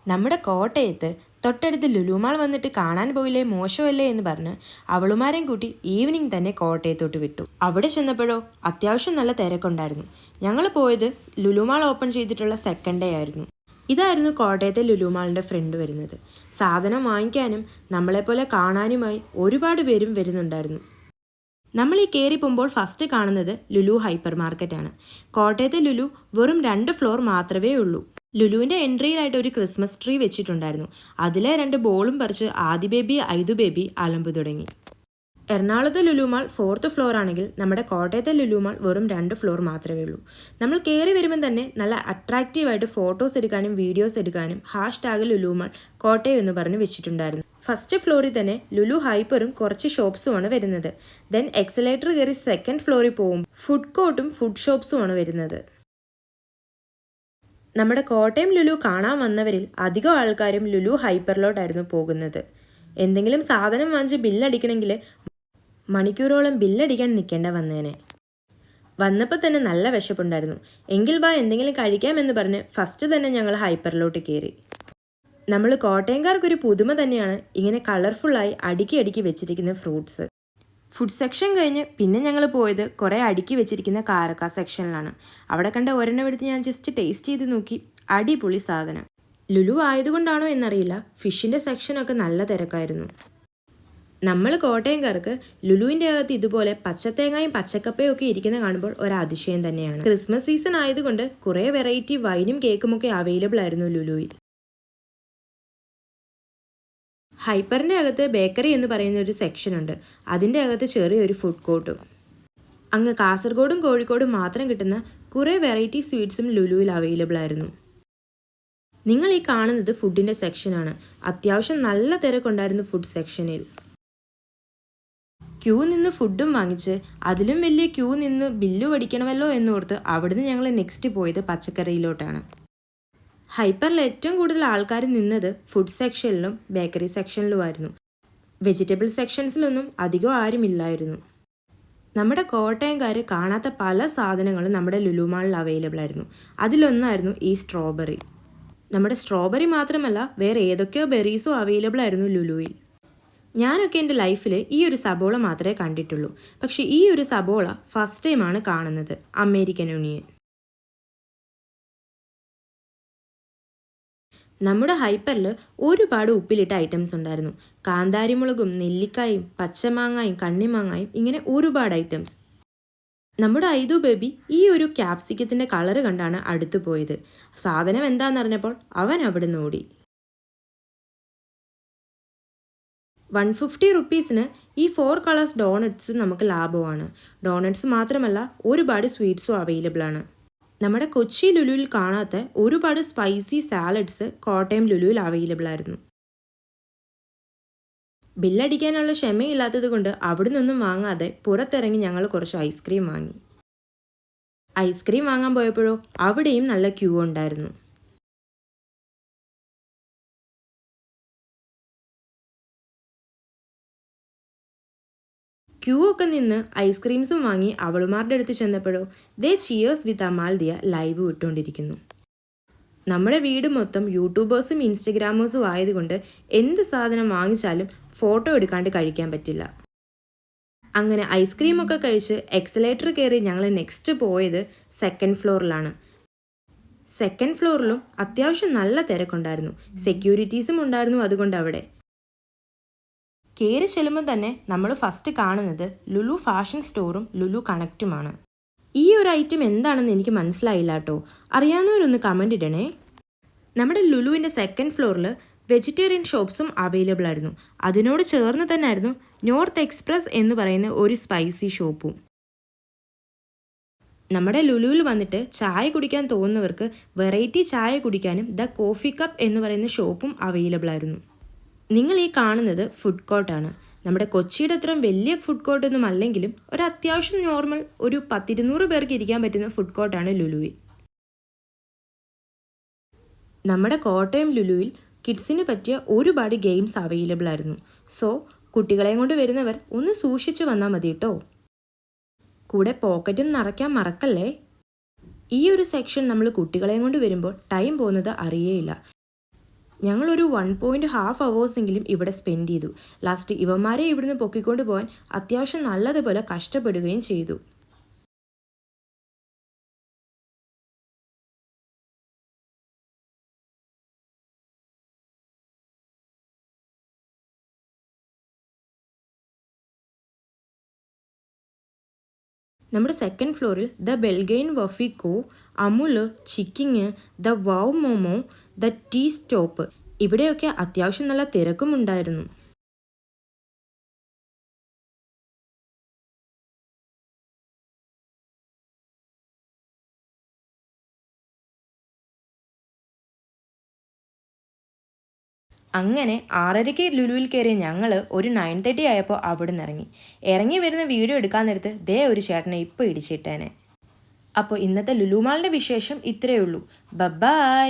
നമ്മുടെ കോട്ടയത്ത് തൊട്ടടുത്ത് ലുലുമാൾ വന്നിട്ട് കാണാൻ പോയില്ലേ, മോശമല്ലേ എന്ന് പറഞ്ഞ് അവളുമാരെയും കൂട്ടി ഈവനിങ് തന്നെ കോട്ടയത്തോട്ട് വിട്ടു. അവിടെ ചെന്നപ്പോഴോ അത്യാവശ്യം നല്ല തിരക്കുണ്ടായിരുന്നു. ഞങ്ങൾ പോയത് ലുലുമാൾ ഓപ്പൺ ചെയ്തിട്ടുള്ള സെക്കൻഡ് ഡേ ആയിരുന്നു. ഇതായിരുന്നു കോട്ടയത്തെ ലുലുമാളിൻ്റെ ഫ്രണ്ട് വരുന്നത്. സാധനം വാങ്ങിക്കാനും നമ്മളെപ്പോലെ കാണാനുമായി ഒരുപാട് പേരും വരുന്നുണ്ടായിരുന്നു. നമ്മൾ ഈ കയറി പോകുമ്പോൾ ഫസ്റ്റ് കാണുന്നത് ലുലു ഹൈപ്പർ മാർക്കറ്റാണ്. കോട്ടയത്തെ ലുലു വെറും 2 ഫ്ലോർ മാത്രമേ ഉള്ളൂ. ലുലുവിൻ്റെ എൻട്രിയിലായിട്ട് ഒരു ക്രിസ്മസ് ട്രീ വെച്ചിട്ടുണ്ടായിരുന്നു. അതിലെ 2 ബോളും പറിച്ച് ആദി ബേബി ഐദു ബേബി അലമ്പ് തുടങ്ങി. എറണാകുളത്തെ ലുലുമാൾ 4th ഫ്ലോർ ആണെങ്കിൽ നമ്മുടെ കോട്ടയത്തെ ലുലുമാൾ വെറും 2 ഫ്ലോർ മാത്രമേ ഉള്ളൂ. നമ്മൾ കയറി വരുമ്പം തന്നെ നല്ല അട്രാക്റ്റീവായിട്ട് ഫോട്ടോസ് എടുക്കാനും വീഡിയോസ് എടുക്കാനും #ലുലുമാൾ കോട്ടയം എന്ന് പറഞ്ഞ് വെച്ചിട്ടുണ്ടായിരുന്നു. ഫസ്റ്റ് ഫ്ലോറിൽ തന്നെ ലുലു ഹൈപ്പറും കുറച്ച് ഷോപ്സുമാണ് വരുന്നത്. ദെൻ എക്സലേറ്റർ കയറി സെക്കൻഡ് ഫ്ലോറിൽ പോകും ഫുഡ് കോർട്ടും ഫുഡ് ഷോപ്സുമാണ് വരുന്നത്. നമ്മുടെ കോട്ടയം ലുലു കാണാൻ വന്നവരിൽ അധികം ആൾക്കാരും ലുലു ഹൈപ്പറിലോട്ടായിരുന്നു പോകുന്നത്. എന്തെങ്കിലും സാധനം വാങ്ങിച്ച് ബില്ലടിക്കണമെങ്കിൽ മണിക്കൂറോളം ബില്ലടിക്കാൻ നിൽക്കേണ്ട വന്നേനെ. വന്നപ്പോൾ തന്നെ നല്ല വിശപ്പുണ്ടായിരുന്നു. എങ്കിൽ ബാ എന്തെങ്കിലും കഴിക്കാമെന്ന് പറഞ്ഞ് ഫസ്റ്റ് തന്നെ ഞങ്ങൾ ഹൈപ്പറിലോട്ട് കയറി. നമ്മൾ കോട്ടയംകാർക്കൊരു പുതുമ തന്നെയാണ് ഇങ്ങനെ കളർഫുള്ളായി അടുക്കി വെച്ചിരിക്കുന്ന ഫ്രൂട്ട്സ്. ഫുഡ് സെക്ഷൻ കഴിഞ്ഞ് പിന്നെ ഞങ്ങൾ പോയത് കുറേ അടുക്കി വെച്ചിരിക്കുന്ന കാരക്ക സെക്ഷനിലാണ്. അവിടെ കണ്ട ഒരെണ്ണം എടുത്ത് ഞാൻ ജസ്റ്റ് ടേസ്റ്റ് ചെയ്ത് നോക്കി. അടിപൊളി സാധനം. ലുലു ആയതുകൊണ്ടാണോ എന്നറിയില്ല, ഫിഷിൻ്റെ സെക്ഷനൊക്കെ നല്ല തിരക്കായിരുന്നു. നമ്മൾ കോട്ടയംകാർക്ക് ലുലുവിൻ്റെ അകത്ത് ഇതുപോലെ പച്ചത്തേങ്ങയും പച്ചക്കപ്പയും ഒക്കെ ഇരിക്കുന്ന കാണുമ്പോൾ ഒരതിശയം തന്നെയാണ്. ക്രിസ്മസ് സീസൺ ആയതുകൊണ്ട് കുറേ വെറൈറ്റി വൈനും കേക്കുമൊക്കെ അവൈലബിൾ ആയിരുന്നു ലുലുവിൽ. ഹൈപ്പറിൻ്റെ അകത്ത് ബേക്കറി എന്ന് പറയുന്ന ഒരു സെക്ഷൻ ഉണ്ട്. അതിൻ്റെ അകത്ത് ചെറിയൊരു ഫുഡ് കോർട്ടും. അങ്ങ് കാസർഗോഡും കോഴിക്കോടും മാത്രം കിട്ടുന്ന കുറേ വെറൈറ്റി സ്വീറ്റ്സും ലുലുവിൽ അവൈലബിൾ ആയിരുന്നു. നിങ്ങൾ ഈ കാണുന്നത് ഫുഡിൻ്റെ സെക്ഷനാണ്. അത്യാവശ്യം നല്ല തിരക്കുണ്ടായിരുന്നു ഫുഡ് സെക്ഷനിൽ. ക്യൂ നിന്ന് ഫുഡും വാങ്ങിച്ച് അതിലും വലിയ ക്യൂ നിന്ന് ബില്ല് പഠിക്കണമല്ലോ എന്നോർത്ത് അവിടുന്ന് ഞങ്ങൾ നെക്സ്റ്റ് പോയത് പച്ചക്കറിയിലോട്ടാണ്. ഹൈപ്പറിൽ ഏറ്റവും കൂടുതൽ ആൾക്കാർ നിന്നത് ഫുഡ് സെക്ഷനിലും ബേക്കറി സെക്ഷനിലുമായിരുന്നു. വെജിറ്റബിൾ സെക്ഷൻസിലൊന്നും അധികം ആരുമില്ലായിരുന്നു. നമ്മുടെ കോട്ടയംകാർ കാണാത്ത പല സാധനങ്ങളും നമ്മുടെ ലുലുമാളിൽ അവൈലബിൾ ആയിരുന്നു. അതിലൊന്നായിരുന്നു ഈ സ്ട്രോബെറി. നമ്മുടെ സ്ട്രോബെറി മാത്രമല്ല വേറെ ഏതൊക്കെയോ ബെറീസും അവൈലബിൾ ആയിരുന്നു ലുലുവിൽ. ഞാനൊക്കെ എൻ്റെ ലൈഫിൽ ഈ ഒരു സബോള മാത്രമേ കണ്ടിട്ടുള്ളൂ. പക്ഷേ ഈ ഒരു സബോള ഫസ്റ്റ് ടൈമാണ് കാണുന്നത്. American onion. നമ്മുടെ ഹൈപ്പറിൽ ഒരുപാട് ഉപ്പിലിട്ട ഐറ്റംസ് ഉണ്ടായിരുന്നു. കാന്താരിമുളകും നെല്ലിക്കായും പച്ചമാങ്ങായും കണ്ണിമാങ്ങായും ഇങ്ങനെ ഒരുപാട് ഐറ്റംസ്. നമ്മുടെ ഐദു ബേബി ഈ ഒരു ക്യാപ്സിക്കത്തിൻ്റെ കളറ് കണ്ടാണ് അടുത്തു പോയത്. സാധനം എന്താണെന്നറിഞ്ഞപ്പോൾ അവൻ അവിടെ നിന്ന് ഓടി. 150 റുപ്പീസിന് ഈ 4 കളേഴ്സ് ഡോണറ്റ്സ് നമുക്ക് ലാഭമാണ്. ഡോണറ്റ്സ് മാത്രമല്ല ഒരുപാട് സ്വീറ്റ്സും അവൈലബിൾ ആണ്. നമ്മുടെ കൊച്ചി ലുലുവിൽ കാണാത്ത ഒരുപാട് സ്പൈസി സാലഡ്സ് കോട്ടയം ലുലുവിൽ അവൈലബിൾ ആയിരുന്നു. ബില്ലടിക്കാനുള്ള ക്ഷമയില്ലാത്തത് കൊണ്ട് അവിടെ നിന്നും വാങ്ങാതെ പുറത്തിറങ്ങി ഞങ്ങൾ കുറച്ച് ഐസ്ക്രീം വാങ്ങി. ഐസ്ക്രീം വാങ്ങാൻ പോയപ്പോഴോ അവിടെയും നല്ല ക്യൂ ഉണ്ടായിരുന്നു. ക്യൂ ഒക്കെ നിന്ന് ഐസ്ക്രീംസും വാങ്ങി അവളുമാരുടെ അടുത്ത് ചെന്നപ്പോഴോ ദേ ചിയേഴ്സ് വിത്ത് അമാൽദിയ ലൈവ് വിട്ടുകൊണ്ടിരിക്കുന്നു. നമ്മുടെ വീട് മൊത്തം യൂട്യൂബേഴ്സും ഇൻസ്റ്റഗ്രാമേഴ്സും ആയതുകൊണ്ട് എന്ത് സാധനം വാങ്ങിച്ചാലും ഫോട്ടോ എടുക്കാണ്ട് കഴിക്കാൻ പറ്റില്ല. അങ്ങനെ ഐസ്ക്രീമൊക്കെ കഴിച്ച് എക്സലേറ്റർ കയറി ഞങ്ങൾ നെക്സ്റ്റ് പോയത് സെക്കൻഡ് ഫ്ലോറിലാണ്. സെക്കൻഡ് ഫ്ലോറിലും അത്യാവശ്യം നല്ല തിരക്കുണ്ടായിരുന്നു. സെക്യൂരിറ്റീസും ഉണ്ടായിരുന്നു. അതുകൊണ്ട് അവിടെ കയറി ചെല്ലുമ്പോൾ തന്നെ നമ്മൾ ഫസ്റ്റ് കാണുന്നത് ലുലു ഫാഷൻ സ്റ്റോറും ലുലു കണക്റ്റുമാണ്. ഈ ഒരു ഐറ്റം എന്താണെന്ന് എനിക്ക് മനസ്സിലായില്ല കേട്ടോ. അറിയാവുന്നവരൊന്ന് കമൻ്റ് ഇടണേ. നമ്മുടെ ലുലുവിൻ്റെ സെക്കൻഡ് ഫ്ലോറിൽ വെജിറ്റേറിയൻ ഷോപ്സും അവൈലബിൾ ആയിരുന്നു. അതിനോട് ചേർന്ന് തന്നെ ആയിരുന്നു നോർത്ത് എക്സ്പ്രസ് എന്ന് പറയുന്ന ഒരു സ്പൈസി ഷോപ്പും. നമ്മുടെ ലുലുവിൽ വന്നിട്ട് ചായ കുടിക്കാൻ തോന്നുന്നവർക്ക് വെറൈറ്റി ചായ കുടിക്കാനും ദ കോഫി കപ്പ് എന്ന് പറയുന്ന ഷോപ്പും അവൈലബിൾ ആയിരുന്നു. നിങ്ങൾ ഈ കാണുന്നത് ഫുഡ് കോർട്ടാണ്. നമ്മുടെ കൊച്ചിയുടെ അത്രയും വലിയ ഫുഡ് കോർട്ടൊന്നും അല്ലെങ്കിലും ഒരു അത്യാവശ്യം നോർമൽ ഒരു 10-200 പേർക്ക് ഇരിക്കാൻ പറ്റുന്ന ഫുഡ് കോർട്ടാണ് ലുലുവിൽ. നമ്മുടെ കോട്ടയം ലുലുവിൽ കിഡ്സിന് പറ്റിയ ഒരുപാട് ഗെയിംസ് അവൈലബിൾ ആയിരുന്നു. സോ കുട്ടികളെയും കൊണ്ട് വരുന്നവർ ഒന്ന് സൂക്ഷിച്ച് വന്നാൽ മതി കേട്ടോ. കൂടെ പോക്കറ്റും നിറയ്ക്കാൻ മറക്കല്ലേ. ഈ ഒരു സെക്ഷൻ നമ്മൾ കുട്ടികളെയും കൊണ്ട് വരുമ്പോൾ ടൈം പോകുന്നത് അറിയേയില്ല. ഞങ്ങളൊരു 1.5 hours ഇവിടെ സ്പെൻഡ് ചെയ്തു. ലാസ്റ്റ് ഇവന്മാരെ ഇവിടുന്ന് പൊക്കിക്കൊണ്ട് പോകാൻ അത്യാവശ്യം നല്ലതുപോലെ കഷ്ടപ്പെടുകയും ചെയ്തു. നമ്മുടെ സെക്കൻഡ് ഫ്ലോറിൽ the Belgian waffle co, Amul, Chicking, the wow momo, the tea stop, ഇവിടെയൊക്കെ അത്യാവശ്യം നല്ല തിരക്കുമുണ്ടായിരുന്നു. അങ്ങനെ 6:30 ലുലുവിൽ കയറിയ ഞങ്ങൾ ഒരു 9:30 ആയപ്പോൾ അവിടെ നിന്ന് ഇറങ്ങി വരുന്ന വീഡിയോ എടുക്കാൻ നേരത്ത് ദേ ഒരു ചേട്ടനെ ഇപ്പോൾ ഇടിച്ചിട്ടേനെ. അപ്പോൾ ഇന്നത്തെ ലുലു മാളിൻ്റെ വിശേഷം ഇത്രയേ ഉള്ളൂ. ബൈ.